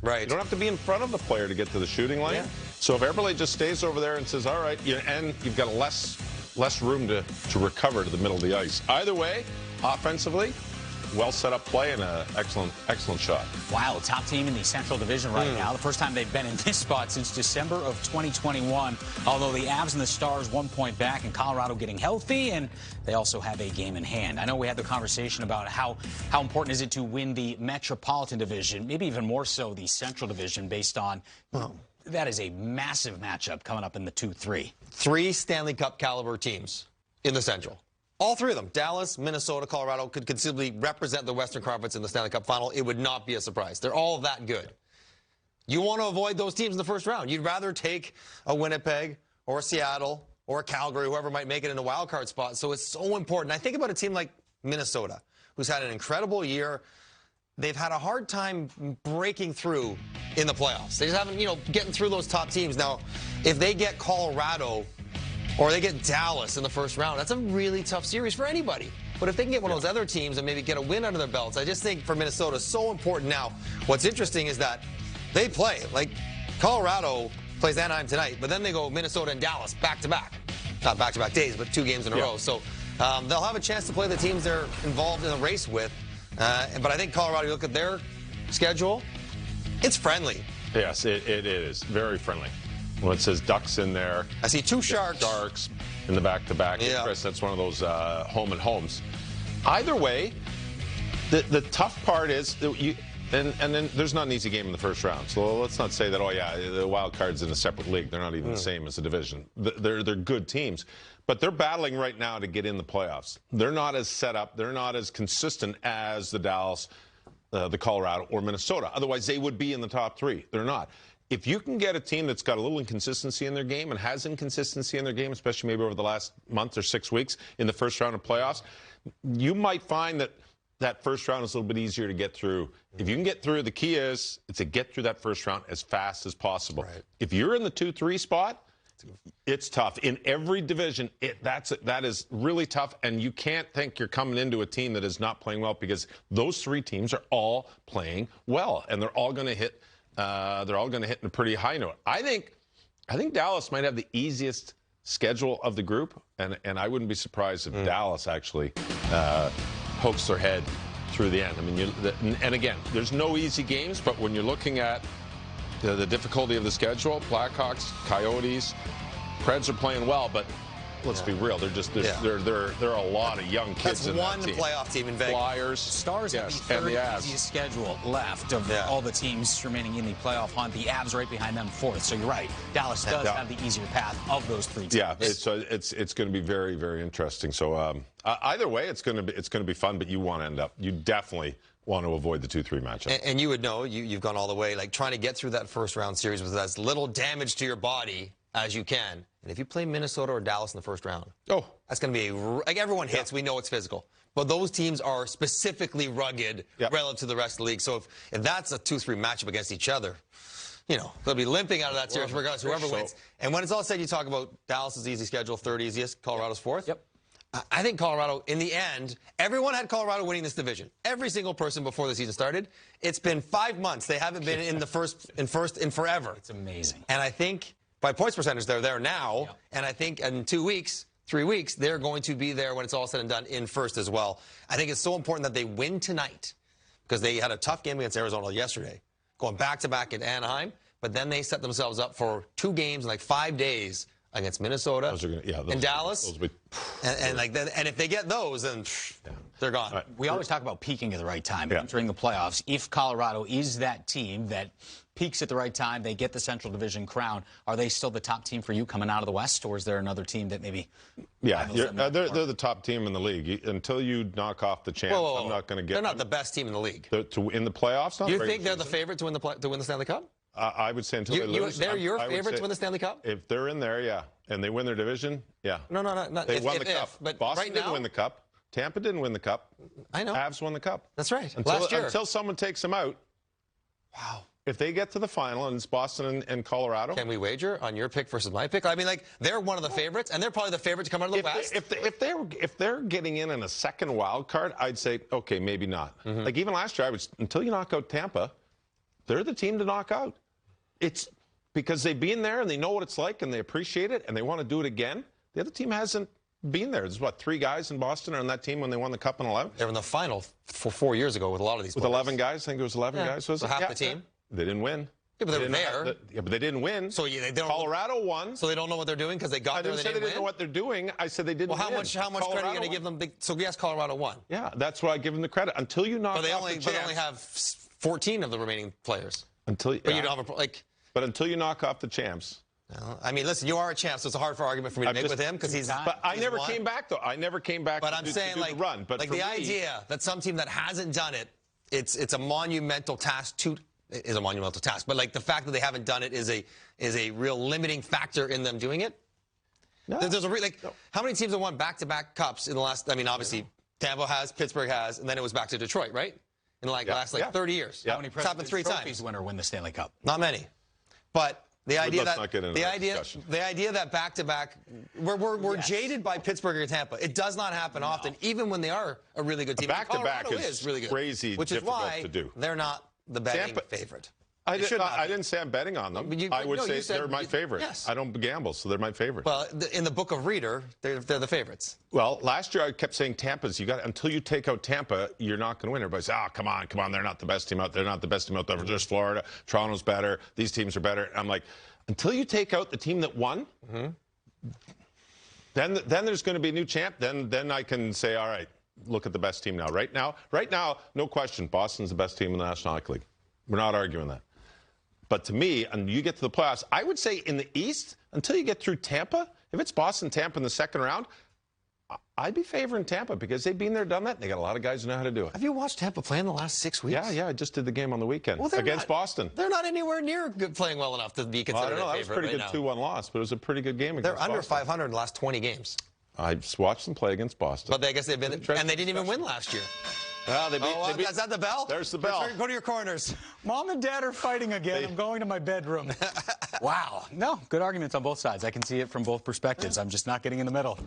Right. You don't have to be in front of the player to get to the shooting lane. Yeah. So if Eberle just stays over there and says, all right, and you've got less room to recover to the middle of the ice. Either way, offensively, well set up play and an excellent shot. Wow, top team in the Central Division right now. The first time they've been in this spot since December of 2021. Although the Avs and the Stars 1 point back, and Colorado getting healthy, and they also have a game in hand. I know we had the conversation about how important is it to win the Metropolitan Division, maybe even more so the Central Division, based on that is a massive matchup coming up in the 2-3. 3 Stanley Cup caliber teams in the Central. All 3 of them, Dallas, Minnesota, Colorado, could conceivably represent the Western Conference in the Stanley Cup final. It would not be a surprise. They're all that good. You want to avoid those teams in the first round. You'd rather take a Winnipeg or a Seattle or a Calgary, whoever might make it in a wild card spot. So it's so important. I think about a team like Minnesota, who's had an incredible year. They've had a hard time breaking through in the playoffs. They just haven't, getting through those top teams. Now, if they get Colorado or they get Dallas in the first round, that's a really tough series for anybody. But if they can get one of those other teams and maybe get a win under their belts, I just think for Minnesota, so important now. What's interesting is that they play. Like, Colorado plays Anaheim tonight, but then they go Minnesota and Dallas back-to-back. Not back-to-back days, but 2 games in a row. So they'll have a chance to play the teams they're involved in the race with. But I think Colorado, you look at their schedule, it's friendly. Yes, it is. Very friendly. When it says Ducks in there. I see 2 Sharks. Sharks in the back-to-back. Yeah. Chris, that's one of those home and homes. Either way, the tough part is, and then there's not an easy game in the first round. So let's not say that, the wild card's in a separate league. They're not even the same as the division. They're good teams. But they're battling right now to get in the playoffs. They're not as set up. They're not as consistent as the Dallas, the Colorado, or Minnesota. Otherwise, they would be in the top 3. They're not. If you can get a team that's got a little inconsistency in their game and has inconsistency in their game, especially maybe over the last month or 6 weeks in the first round of playoffs, you might find that first round is a little bit easier to get through. If you can get through, the key is to get through that first round as fast as possible. Right. If you're in the 2-3 spot, it's tough. In every division, that is really tough, and you can't think you're coming into a team that is not playing well, because those 3 teams are all playing well, and they're all going to hit in a pretty high note. I think Dallas might have the easiest schedule of the group, and I wouldn't be surprised if Dallas actually pokes their head through the end. I mean, and again, there's no easy games, but when you're looking at the difficulty of the schedule, Blackhawks, Coyotes, Preds are playing well, but let's be real. There are a lot of young kids in that team. That's one playoff team in Vegas. Flyers. Stars have the third easiest schedule left of all the teams remaining in the playoff hunt. The Avs right behind them 4th. So you're right. Dallas does have the easier path of those 3 teams. Yeah, it's going to be very, very interesting. So either way, it's going to be fun. But you definitely want to avoid the 2-3 matchup. And you would know, you've gone all the way, like trying to get through that first round series with as little damage to your body as you can. And if you play Minnesota or Dallas in the first round, that's going to be like everyone hits. We know it's physical. But those teams are specifically rugged relative to the rest of the league. So if that's a 2-3 matchup against each other, they'll be limping out of that series regardless, whoever wins. And when it's all said, you talk about Dallas's easy schedule, 3rd easiest, Colorado's 4th. Yep. I think Colorado, in the end, everyone had Colorado winning this division. Every single person before the season started. It's been 5 months. They haven't been in the first in forever. It's amazing. And I think by points percentage, they're there now. Yep. And I think in 2 weeks, 3 weeks, they're going to be there when it's all said and done in first as well. I think it's so important that they win tonight, because they had a tough game against Arizona yesterday, going back-to-back in Anaheim. But then they set themselves up for 2 games in like 5 days against Minnesota and Dallas. And if they get those, then they're gone. Right. We always talk about peaking at the right time, entering the playoffs. If Colorado is that team that peaks at the right time, they get the Central Division crown, are they still the top team for you coming out of the West, or is there another team that maybe... Yeah, they're the top team in the league. Until you knock off the champs, I'm not going to get... They're not the best team in the league. In the playoffs? Do you think they're the favorite to win the Stanley Cup? I would say until they lose. They're your favorite to win the Stanley Cup? If they're in there, and they win their division, No. They won the Cup. But Boston didn't win the Cup. Tampa didn't win the Cup. I know. Avs won the Cup. That's right. Last year. Until someone takes them out. Wow. If they get to the final and it's Boston and Colorado. Can we wager on your pick versus my pick? I mean, like, they're one of the favorites, and they're probably the favorite to come out of the West. If they're getting in a second wild card, I'd say, okay, maybe not. Like even last year, until you knock out Tampa, They're the team to knock out. It's because they've been there and they know what it's like and they appreciate it and they want to do it again. The other team hasn't been there. There's, what, 3 guys in Boston are on that team when they won the Cup in 11? They were in the final for 4 years ago with a lot of these With players. 11 guys? I think it was 11 guys. So half the team? They didn't win. Yeah, but they were there. Yeah, but they didn't win. So they don't, Colorado won. So they don't know what they're doing because they got there and they didn't say they didn't know win? what they're doing. I said they didn't Well, how win. much credit are you going to give them? So yes, Colorado won. Yeah, that's why I give them the credit. Until you knock But they off only, the but champs. they only have 14 of the remaining players. Until, But you don't have a, like... But until you knock off the champs. I mean, listen, you are a champ, so it's a hard argument for me to make with him because he's. But I never came back, though. I never came back. But to I'm do, saying, to do like, the run. But like for the me, idea that some team that hasn't done it, it's a monumental task to. Is a monumental task, but like the fact that they haven't done it is a real limiting factor in them doing it. No. There's a how many teams have won back-to-back cups in the last? I mean, obviously Tampa has, Pittsburgh has, and then it was back to Detroit, right? In the last 30 years. Yeah. How many It's happened 3 Trophies times. winner win the Stanley Cup? Not many, but the idea let's that not get into that discussion. the idea that back-to-back, we're jaded by Pittsburgh or Tampa. It does not happen often, even when they are a really good team. Back-to-back Colorado is really good, crazy which is difficult why to do. they're not the betting Tampa- favorite. I didn't say I'm betting on them. I would say said they're my favorite. Yes. I don't gamble, so they're my favorite. Well, in the book of Reader, they're the favorites. Well, last year I kept saying Tampa's. Until you take out Tampa, you're not going to win. Everybody says, come on, they're not the best team out. They're not the best team out there. Just Florida, Toronto's better. These teams are better. And I'm like, until you take out the team that won, then there's going to be a new champ. Then I can say, all right, look at the best team now. Right now, no question, Boston's the best team in the National Hockey League. We're not arguing that. But to me, and you get to the playoffs, I would say in the East, until you get through Tampa, if it's Boston-Tampa in the second round, I'd be favoring Tampa because they've been there, done that, and they got a lot of guys who know how to do it. Have you watched Tampa play in the last 6 weeks? Yeah, I just did the game on the weekend against Boston. They're not anywhere near good, playing well enough to be considered I don't know. a That was favorite pretty right good now. 2-1 loss, but it was a pretty good game against They're under Boston. 500 in the last 20 games. I watched them play against Boston. But I guess they've been, and they didn't even win last year. Well, Is that the bell? There's the bell. Go to your corners. Mom and Dad are fighting again. I'm going to my bedroom. Wow. No, good arguments on both sides. I can see it from both perspectives. I'm just not getting in the middle.